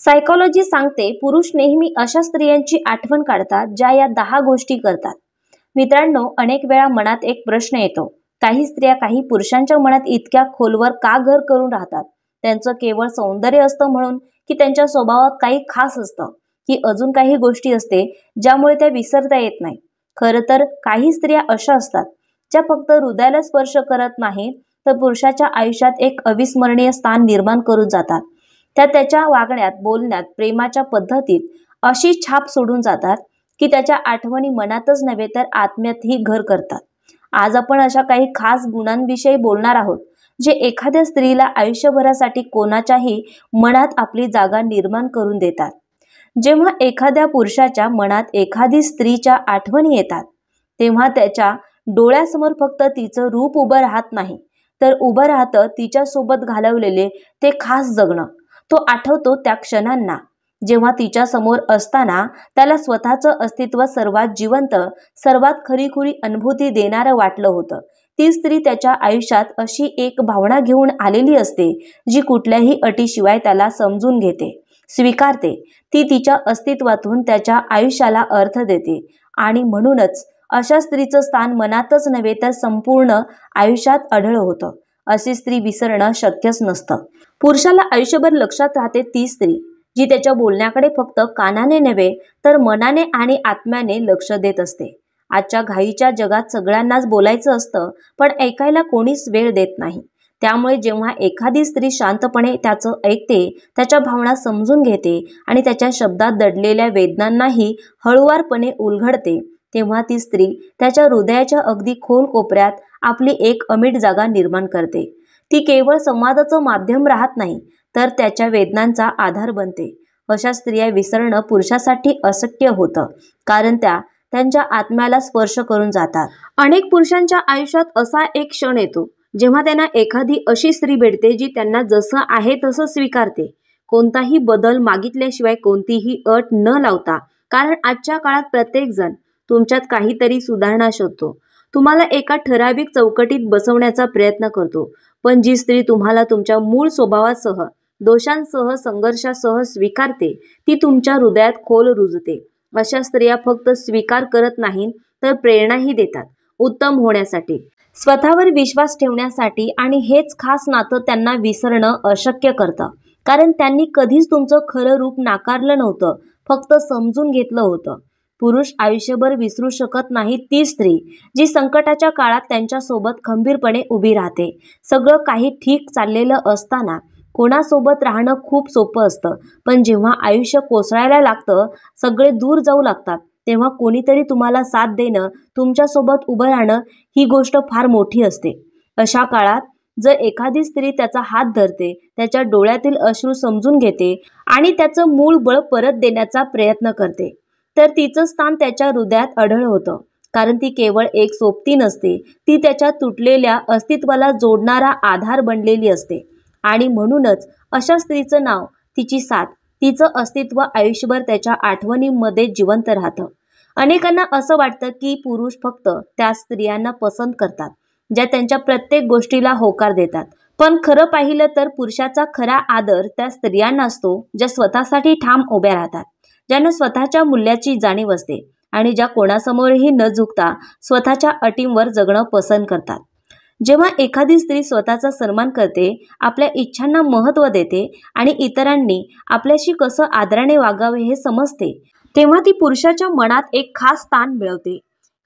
Psychology सांगते पुरुष नेहमी अशा स्त्रियांची आठवण काढतात ज्या या 10 गोष्टी करतात. मित्रांनो, अनेक वेळा मनात एक प्रश्न येतो. काही स्त्रिया काही पुरुषांच्या मनात इतक्या खोलवर का घर करून राहतात? त्यांचं केवळ सौंदर्य असतं म्हणून, की त्यांच्या स्वभावात काही खास असतं, की अजून काही गोष्टी असते ज्यामुळे त्या विसरता येत नाही? खरं तर काही स्त्रिया अशा असतात ज्या फक्त हृदयाला स्पर्श करत नाहीत, तर पुरुषाच्या आयुष्यात एक अविस्मरणीय स्थान निर्माण करून जातात. त्या त्याच्या वागण्यात, बोलण्यात, प्रेमाच्या पद्धतीत अशी छाप सोडून जातात की त्याच्या आठवणी मनातच नव्हे तर आत्म्यातही घर करतात. आज आपण अशा काही खास गुणांविषयी बोलणार आहोत जे एखाद्या स्त्रीला आयुष्यभरासाठी कोणाच्याही मनात आपली जागा निर्माण करून देतात. जेव्हा एखाद्या पुरुषाच्या मनात एखादी स्त्रीच्या आठवणी येतात, तेव्हा त्याच्या डोळ्यासमोर फक्त तिचं रूप उभं राहत नाही, तर उभं राहतं तिच्यासोबत घालवलेले ते खास जगणं. तो आठवतो त्या क्षणांना जेव्हा तिच्या समोर असताना त्याला स्वतःचं अस्तित्व सर्वात जिवंत, सर्वात खरीखुरी अनुभूती देणारं वाटलं होतं. ती स्त्री त्याच्या आयुष्यात अशी एक भावना घेऊन आलेली असते जी कुठल्याही अटीशिवाय त्याला समजून घेते, स्वीकारते. ती तिच्या अस्तित्वातून त्याच्या आयुष्याला अर्थ देते आणि म्हणूनच अशा स्त्रीचं स्थान मनातच नव्हे तर संपूर्ण आयुष्यात आढळ होतं. अशी स्त्री विसरणं शक्यच नसतं. पुरुषाला आयुष्यभर लक्षात राहते ती स्त्री जी त्याच्या बोलण्याकडे फक्त कानाने नव्हे तर मनाने आणि आत्म्याने लक्ष देत असते. आजच्या घाईच्या जगात सगळ्यांनाच बोलायचं असतं, पण ऐकायला कोणीच वेळ देत नाही. त्यामुळे जेव्हा एखादी स्त्री शांतपणे त्याचं ऐकते, त्याच्या भावना समजून घेते आणि त्याच्या शब्दात दडलेल्या वेदनांनाही हळुवारपणे उलगडते, तेव्हा ती स्त्री त्याच्या हृदयाच्या अगदी खोल कोपऱ्यात आपली एक अमीट जागा निर्माण करते. ती केवळ संवादाचं माध्यम राहत नाही, तर त्याच्या वेदनांचा आधार बनते. अशा स्त्रिया विसरणं पुरुषासाठी अशक्य होतं, कारण त्या त्यांच्या आत्म्याला स्पर्श करून जातात. अनेक पुरुषांच्या आयुष्यात असा एक क्षण येतो जेव्हा त्यांना एखादी अशी स्त्री भेटते जी त्यांना जसं आहे तसं स्वीकारते, कोणताही बदल मागितल्याशिवाय, कोणतीही अट न लावता. कारण आजच्या काळात प्रत्येकजण तुमच्यात काहीतरी सुधारणा शोधतो, तुम्हाला एका ठराविक चौकटीत बसवण्याचा प्रयत्न करतो. पण जी स्त्री तुम्हाला तुमच्या मूळ स्वभावासह, दोषांसह, संघर्षासह स्वीकारते, ती तुमच्या हृदयात खोल रुजते. अशा स्त्रिया फक्त स्वीकार करत नाहीत, तर प्रेरणाही देतात उत्तम होण्यासाठी, स्वतःवर विश्वास ठेवण्यासाठी. आणि हेच खास नातं त्यांना विसरणं अशक्य करतं, कारण त्यांनी कधीच तुमचं खरं रूप नाकारलं नव्हतं, फक्त समजून घेतलं होतं. पुरुष आयुष्यभर विसरू शकत नाही ती स्त्री जी संकटाच्या काळात त्यांच्यासोबत खंबीरपणे उभी राहते. सगळं काही ठीक चाललेलं असताना कोणासोबत राहणं खूप सोपं असतं, पण जेव्हा आयुष्य कोसळायला लागतं, सगळे दूर जाऊ लागतात, तेव्हा कोणीतरी तुम्हाला साथ देणं, तुमच्यासोबत उभं राहणं, ही गोष्ट फार मोठी असते. अशा काळात जर एखादी स्त्री त्याचा हात धरते, त्याच्या डोळ्यातील अश्रू समजून घेते आणि त्याचं मूळ बळ परत देण्याचा प्रयत्न करते, तर तिचं स्थान त्याच्या हृदयात आढळ होतं. कारण ती केवळ एक सोबती नसते, ती त्याच्या तुटलेल्या अस्तित्वाला जोडणारा आधार बनलेली असते. आणि म्हणूनच अशा स्त्रीचं नाव, तिची साथ, तिचं अस्तित्व आयुष्यभर त्याच्या आठवणींमध्ये जिवंत राहतं. अनेकांना असं वाटतं की पुरुष फक्त त्या स्त्रियांना पसंत करतात ज्या त्यांच्या प्रत्येक गोष्टीला होकार देतात. पण खरं पाहिलं तर पुरुषाचा खरा आदर त्या स्त्रियांना असतो ज्या स्वतःसाठी ठाम उभ्या राहतात, ज्यांना स्वतःच्या मूल्याची जाणीव असते आणि ज्या कोणासमोरही न झुकता स्वतःच्या अटींवर जगणं पसंत करतात. जेव्हा एखादी स्त्री स्वतःचा सन्मान करते, आपल्या इच्छांना महत्त्व देते आणि इतरांनी आपल्याशी कसं आदराने वागावे हे समजते, तेव्हा ती पुरुषाच्या मनात एक खास स्थान मिळवते.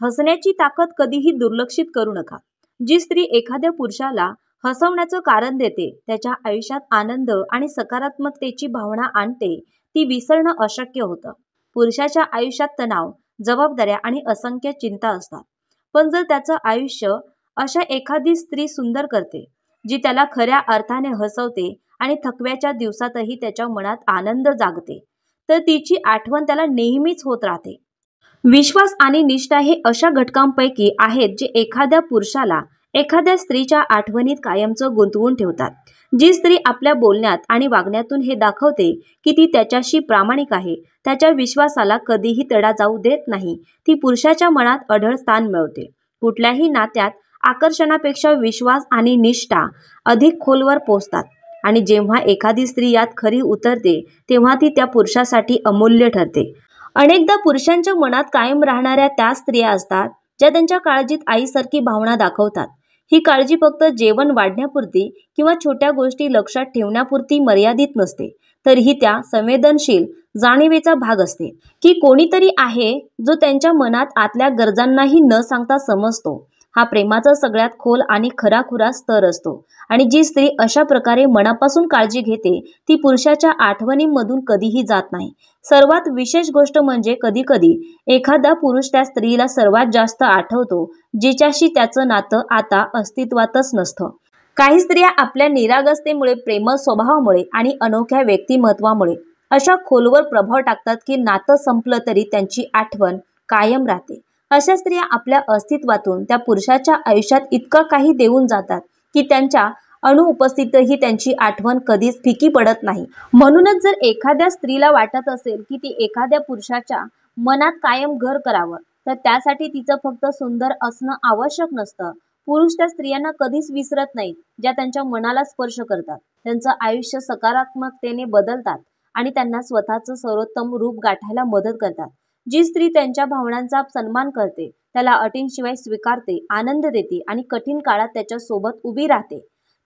हसण्याची ताकद कधीही दुर्लक्षित करू नका. जी स्त्री एखाद्या पुरुषाला हसवण्याचं कारण देते, त्याच्या आयुष्यात आनंद आणि सकारात्मकतेची भावना आणते, ती विसरणं अशक्य होतं. पुरुषाच्या आयुष्यात तणाव, जबाबदाऱ्या आणि असंख्य चिंता असतात, पण जर त्याचं आयुष्य अशा एखादी स्त्री सुंदर करते, जी त्याला खऱ्या अर्थाने हसवते आणि थकव्याच्या दिवसातही त्याच्या मनात आनंद जागते, तर तिची आठवण त्याला नेहमीच होत राहते. विश्वास आणि निष्ठा हे अशा घटकांपैकी आहेत जे एखाद्या पुरुषाला एखाद्या स्त्रीच्या आठवणीत कायमचं गुंतवून ठेवतात. जी स्त्री आपल्या बोलण्यात आणि वागण्यातून हे दाखवते की ती त्याच्याशी प्रामाणिक आहे, त्याच्या विश्वासाला कधीही तडा जाऊ देत नाही, ती पुरुषाच्या मनात अढळ स्थान मिळवते. कुठल्याही नात्यात आकर्षणापेक्षा विश्वास आणि निष्ठा अधिक खोलवर पोहोचतात. आणि जेव्हा एखादी स्त्री यात खरी उतरते तेव्हा ती त्या पुरुषासाठी अमूल्य ठरते. अनेकदा पुरुषांच्या मनात कायम राहणाऱ्या त्या स्त्रिया असतात ज्या त्यांच्या काळजीत आईसारखी भावना दाखवतात. ही काळजी फक्त जेवण वाढण्यापुरती किंवा छोट्या गोष्टी लक्षात ठेवण्यापुरती मर्यादित नसते, तर ही त्या संवेदनशील जाणीवेचा भाग असते की कोणीतरी आहे जो त्यांच्या मनात आतल्या गरजांनाही न सांगता समजतो. हा प्रेमाचा सगळ्यात खोल आणि खराखुरा स्तर असतो. आणि जी स्त्री अशा प्रकारे मनापासून काळजी घेते ती पुरुषाच्या आठवणींमधून कधीही जात नाही. सर्वात विशेष गोष्ट म्हणजे कधी कधी एखादा पुरुष त्या स्त्रीला सर्वात जास्त आठवतो जिच्याशी त्याचं नातं आता अस्तित्वातच नसतं. काही स्त्रिया आपल्या निरागसतेमुळे, प्रेमळ स्वभावामुळे आणि अनोख्या व्यक्तिमत्वामुळे अशा खोलवर प्रभाव टाकतात की नातं संपलं तरी त्यांची आठवण कायम राहते. अशा स्त्रिया आपल्या अस्तित्वातून त्या पुरुषाच्या आयुष्यात इतकं काही देऊन जातात की त्यांच्या अनुपस्थितही त्यांची आठवण कधीच फिकी पडत नाही. म्हणूनच जर एखाद्या स्त्रीला वाटत असेल की ती एखाद्या पुरुषाच्या मनात कायम घर करावं, तर त्यासाठी तिचं फक्त सुंदर असणं आवश्यक नसतं. पुरुष त्या स्त्रियांना कधीच विसरत नाहीत ज्या त्यांच्या मनाला स्पर्श करतात, त्यांचं आयुष्य सकारात्मकतेने बदलतात आणि त्यांना स्वतःचं सर्वोत्तम रूप गाठायला मदत करतात. जी स्त्री त्यांच्या भावनांचा सन्मान करते, त्याला अटींशिवाय स्वीकारते, आनंद देते आणि कठीण काळात त्याच्या सोबत उभी राहते,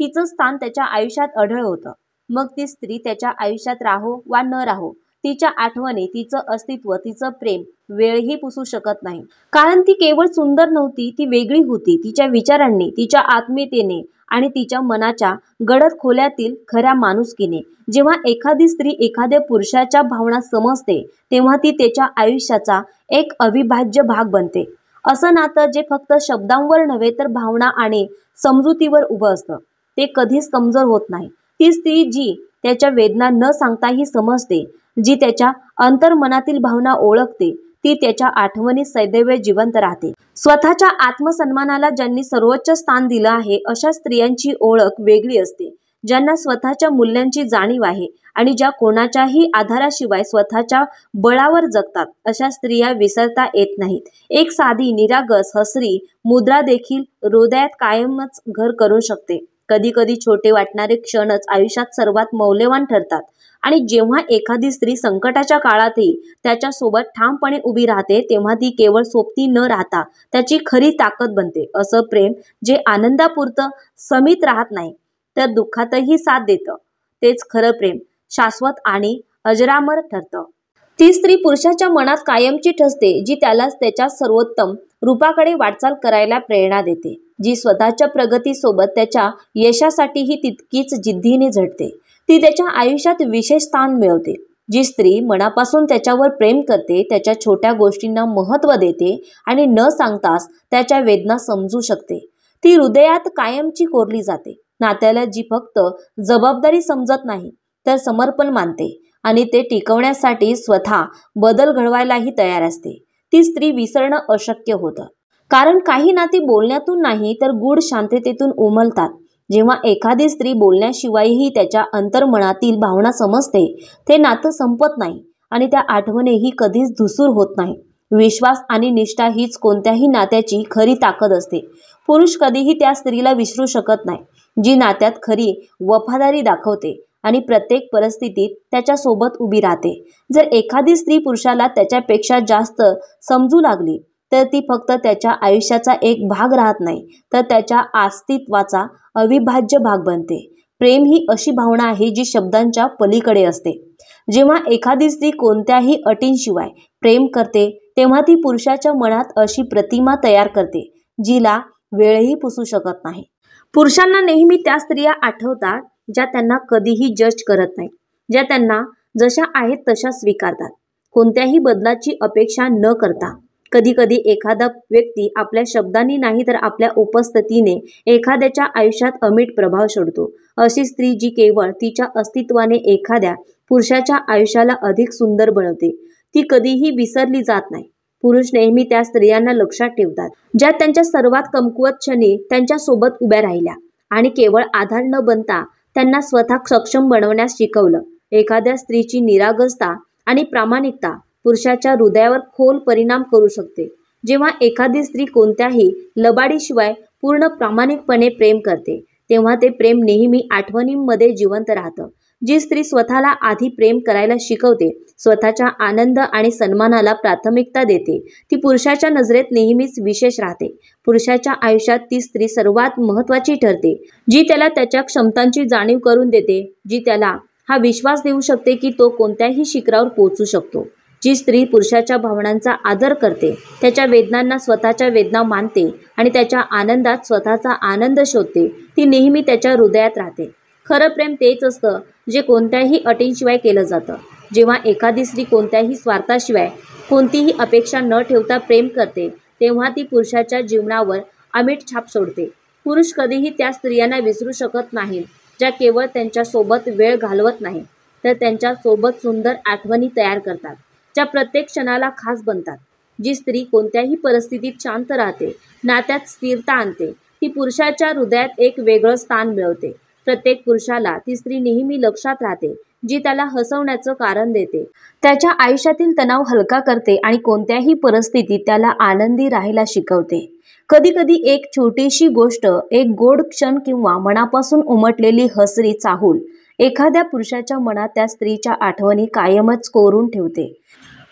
तिचं स्थान त्याच्या आयुष्यात अढळ होतं. मग ती स्त्री त्याच्या आयुष्यात राहो वा न राहो, तिच्या आठवणी, तिचं अस्तित्व, तिचं प्रेम वेळही पुसू शकत नाही. कारण ती केवळ सुंदर नव्हती, ती वेगळी होती. तिच्या विचारांनी, तिच्या आत्मीयतेने आणि तिच्या मनाच्या गडद खोल्यातील खऱ्या माणुसकीने. जेव्हा एखादी स्त्री एखाद्या पुरुषाच्या भावना समजते तेव्हा ती त्याच्या आयुष्याचा एक अविभाज्य भाग बनते. असं नातं जे फक्त शब्दांवर नव्हे तर भावना आणि समजुतीवर उभं असतं, ते कधीच कमजोर होत नाही. ती स्त्री जी त्याच्या वेदना न सांगताही समजते, जी त्याच्या अंतर्मनातील भावना ओळखते, ती त्याच्या आठवणीत सदैव जिवंत राहते. स्वतःच्या आत्मसन्मानाला ज्यांनी सर्वोच्च स्थान दिलं आहे अशा स्त्रियांची ओळख वेगळी असते. ज्यांना स्वतःच्या मूल्यांची जाणीव आहे आणि ज्या कोणाच्याही आधाराशिवाय स्वतःच्या बळावर जगतात, अशा स्त्रिया विसरता येत नाहीत. एक साधी निरागस हसरी मुद्रा देखील हृदयात कायमच घर करू शकते. कधी कधी छोटे वाटणारे क्षणच आयुष्यात सर्वात मौल्यवान ठरतात. आणि जेव्हा एखादी स्त्री संकटाच्या काळातही त्याच्यासोबत ठामपणे उभी राहते तेव्हा ती केवळ सोबती न राहता त्याची खरी ताकद बनते. असं प्रेम जे आनंदापुरतं समित राहत नाही तर दुःखातही साथ देतं, तेच खरं प्रेम, शाश्वत आणि अजरामर ठरतं. ती स्त्री पुरुषाच्या मनात कायमची ठसते, जी त्याला त्याच्या सर्वोत्तम रूपाकडे वाटचाल करायला प्रेरणा देते, जी स्वतःच्या प्रगतीसोबत त्याच्या यशासाठीही तितकीच जिद्दीने झटते. ती त्याच्या आयुष्यात विशेष स्थान मिळवते. जी स्त्री मनापासून त्याच्यावर प्रेम करते, त्याच्या छोट्या गोष्टींना महत्त्व देते आणि न सांगताच त्याच्या वेदना समजू शकते, ती हृदयात कायमची कोरली जाते. नात्याला जी फक्त जबाबदारी समजत नाही तर समर्पण मानते आणि ते टिकवण्यासाठी स्वतः बदल घडवायलाही तयार असते, ती स्त्री विसरणं अशक्य होतं. कारण काही नाती बोलण्यातून नाही तर गूढ शांततेतून उमलतात. जेव्हा एखादी स्त्री बोलण्याशिवायही त्याच्या अंतर्मनातील भावना समजते, ते नातं संपत नाही आणि त्या आठवणीही कधीच धुसूर होत नाही. विश्वास आणि निष्ठा हीच कोणत्याही नात्याची खरी ताकद असते. पुरुष कधीही त्या स्त्रीला विसरू शकत नाही, जी नात्यात खरी वफादारी दाखवते आणि प्रत्येक परिस्थितीत त्याच्यासोबत उभी राहते. जर एखादी स्त्री पुरुषाला त्याच्यापेक्षा जास्त समजू लागली तर ती फक्त त्याच्या आयुष्याचा एक भाग राहत नाही तर त्याच्या अस्तित्वाचा अविभाज्य भाग बनते. प्रेम ही अशी भावना आहे जी शब्दांच्या पलीकडे असते. जेव्हा एखादी स्त्री कोणत्याही अटींशिवाय प्रेम करते तेव्हा ती पुरुषाच्या मनात अशी प्रतिमा तयार करते जिला वेळही पुसू शकत नाही. पुरुषांना नेहमी त्या स्त्रिया आठवतात ज्या त्यांना कधीही जज करत नाहीत, ज्या त्यांना जशा आहेत तशा स्वीकारतात, कोणत्याही बदलाची अपेक्षा न करता. कधी कधी एखादा व्यक्ती आपल्या शब्दांनी नाही तर आपल्या उपस्थितीने एखाद्याच्या आयुष्यात अमिट प्रभाव सोडतो. अशी स्त्री जी केवळ तिच्या अस्तित्वाने एखाद्या पुरुषाच्या आयुष्याला अधिक सुंदर बनवते, ती कधीही विसरली जात नाही. पुरुष नेहमी त्या स्त्रियांना लक्षात ठेवतात ज्या त्यांच्या सर्वात कमकुवत क्षणी त्यांच्यासोबत उभ्या राहिल्या आणि केवळ आधार न बनता त्यांना स्वतः सक्षम बनवण्यास शिकवलं. एखाद्या स्त्रीची निरागसता आणि प्रामाणिकता पुरुषाच्या हृदयावर खोल परिणाम करू शकते. जेव्हा एखादी स्त्री कोणत्याही लबाडीशिवाय पूर्ण प्रामाणिकपणे प्रेम करते तेव्हा ते प्रेम नेहमी आठवणींमध्ये जिवंत राहतं. जी स्त्री स्वतःला आधी प्रेम करायला शिकवते, स्वतःच्या आनंद आणि सन्मानाला प्राथमिकता देते, ती पुरुषाच्या नजरेत नेहमीच विशेष राहते. पुरुषाच्या आयुष्यात ती स्त्री सर्वात महत्त्वाची ठरते, जी त्याला त्याच्या क्षमतांची जाणीव करून देते, जी त्याला हा विश्वास देऊ शकते की तो कोणत्याही शिखरावर पोहोचू शकतो. जी स्त्री पुरुषाच्या भावनांचा आदर करते, त्याच्या वेदनांना स्वतःच्या वेदना मानते आणि त्याच्या आनंदात स्वतःचा आनंद शोधते, ती नेहमी त्याच्या हृदयात राहते. खरं प्रेम तेच असतं जे कोणत्याही अटींशिवाय केलं जातं. जेव्हा एखादी स्त्री कोणत्याही स्वार्थाशिवाय, कोणतीही अपेक्षा न ठेवता प्रेम करते, तेव्हा ती पुरुषाच्या जीवनावर अमिट छाप सोडते. पुरुष कधीही त्या स्त्रियांना विसरू शकत नाहीत, ज्या केवळ त्यांच्यासोबत वेळ घालवत नाहीत, तर त्यांच्यासोबत सुंदर आठवणी तयार करतात, ज्या प्रत्येक क्षणाला खास बनतात. जी स्त्री कोणत्याही परिस्थितीत शांत राहते, नात्यात स्थिरता आणते, ती पुरुषाच्या हृदयात एक वेगळं स्थान मिळवते. प्रत्येक पुरुषाला ती स्त्री नेहमी लक्षात राहते, जी त्याला हसवण्याचं कारण देते, त्याच्या आयुष्यातील तणाव हलका करते आणि कोणत्याही परिस्थितीत त्याला आनंदी राहायला शिकवते. कधीकधी एक छोटीशी गोष्ट, एक गोड क्षण किंवा मनापासून उमटलेली हसरी चाहूल एखाद्या पुरुषाच्या मनात त्या स्त्रीच्या आठवणी कायमच कोरून ठेवते.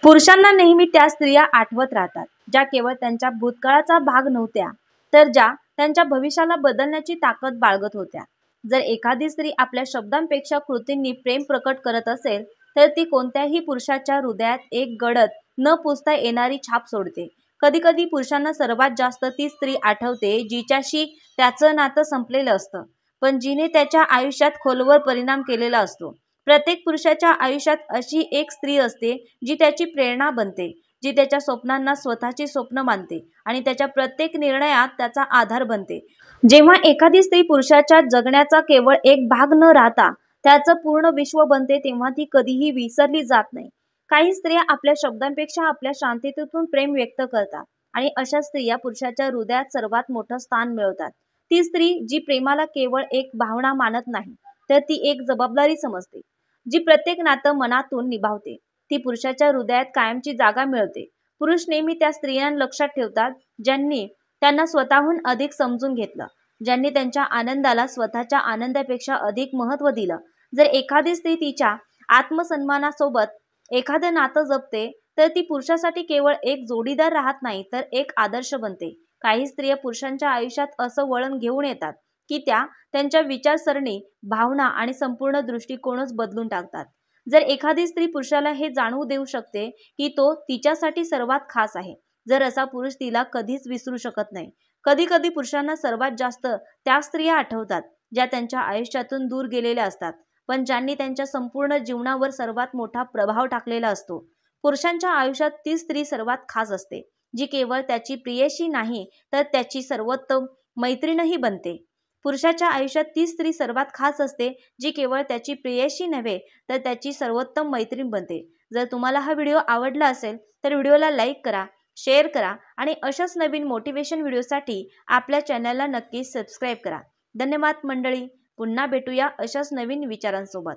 पुरुषांना नेहमी त्या स्त्रिया आठवत राहतात, ज्या केवळ त्यांच्या भूतकाळाचा भाग नव्हत्या, तर ज्या त्यांच्या भविष्याला बदलण्याची ताकद बाळगत होत्या. जर एखादी स्त्री आपल्या शब्दांपेक्षा कृतींनी प्रेम प्रकट करत असेल, तर ती कोणत्याही पुरुषाच्या हृदयात एक गडद न पुसता येणारी छाप सोडते. कधीकधी पुरुषांना सर्वात जास्त ती स्त्री आठवते जिच्याशी त्याचं नातं संपलेलं असतं, पण जिने त्याच्या आयुष्यात खोलवर परिणाम केलेला असतो. प्रत्येक पुरुषाच्या आयुष्यात अशी एक स्त्री असते जी त्याची प्रेरणा बनते, जी त्याच्या स्वप्नांना स्वतःची स्वप्न मानते आणि त्याच्या प्रत्येक निर्णयात त्याचा आधार बनते. जेव्हा एखादी स्त्री पुरुषाच्या जगण्याचा केवळ एक भाग न राहता त्याचं पूर्ण विश्व बनते, तेव्हा ती कधीही विसरली जात नाही. काही स्त्रिया आपल्या शब्दांपेक्षा आपल्या शांततेतून प्रेम व्यक्त करतात आणि अशा स्त्रिया पुरुषाच्या हृदयात सर्वात मोठं स्थान मिळवतात. ती स्त्री जी प्रेमाला केवळ एक भावना मानत नाही, तर ती एक जबाबदारी समजते, जी प्रत्येक नातं मनातून निभावते, ती पुरुषाच्या हृदयात कायमची जागा मिळवते. पुरुष नेहमी त्या स्त्रियांना लक्षात ठेवतात ज्यांनी त्यांना स्वतःहून अधिक समजून घेतलं, ज्यांनी त्यांच्या आनंदाला स्वतःच्या आनंदापेक्षा अधिक महत्त्व दिलं. जर एखादी स्त्री तिच्या आत्मसन्मानासोबत एखादं नातं जपते, तर ती पुरुषासाठी केवळ एक जोडीदार राहत नाही, तर एक आदर्श बनते. काही स्त्रिया पुरुषांच्या आयुष्यात असं वळण घेऊन येतात की त्या त्यांच्या विचारसरणी, भावना आणि संपूर्ण दृष्टिकोनच बदलून टाकतात. जर एखादी स्त्री पुरुषाला हे जाणवू देऊ शकते की तो तिच्यासाठी सर्वात खास आहे, जर असा पुरुष तिला कधीच विसरू शकत नाही. कधीकधी पुरुषांना सर्वात जास्त त्या स्त्रिया आठवतात ज्या त्यांच्या आयुष्यातून दूर गेलेल्या असतात, पण ज्यांनी त्यांच्या संपूर्ण जीवनावर सर्वात मोठा प्रभाव टाकलेला असतो. पुरुषांच्या आयुष्यात ती स्त्री सर्वात खास असते, जी केवळ त्याची प्रियशी नाही, तर त्याची सर्वोत्तम मैत्रीणही बनते. पुरुषाच्या आयुष्यात ती स्त्री सर्वात खास असते, जी केवळ त्याची प्रेयशी नव्हे, तर त्याची सर्वोत्तम मैत्रीण बनते. जर तुम्हाला हा व्हिडिओ आवडला असेल, तर व्हिडिओला लाईक करा, शेअर करा आणि अशाच नवीन मोटिवेशन व्हिडिओसाठी आपल्या चॅनलला नक्कीच सबस्क्राईब करा. धन्यवाद मंडळी. पुन्हा भेटूया अशाच नवीन विचारांसोबत.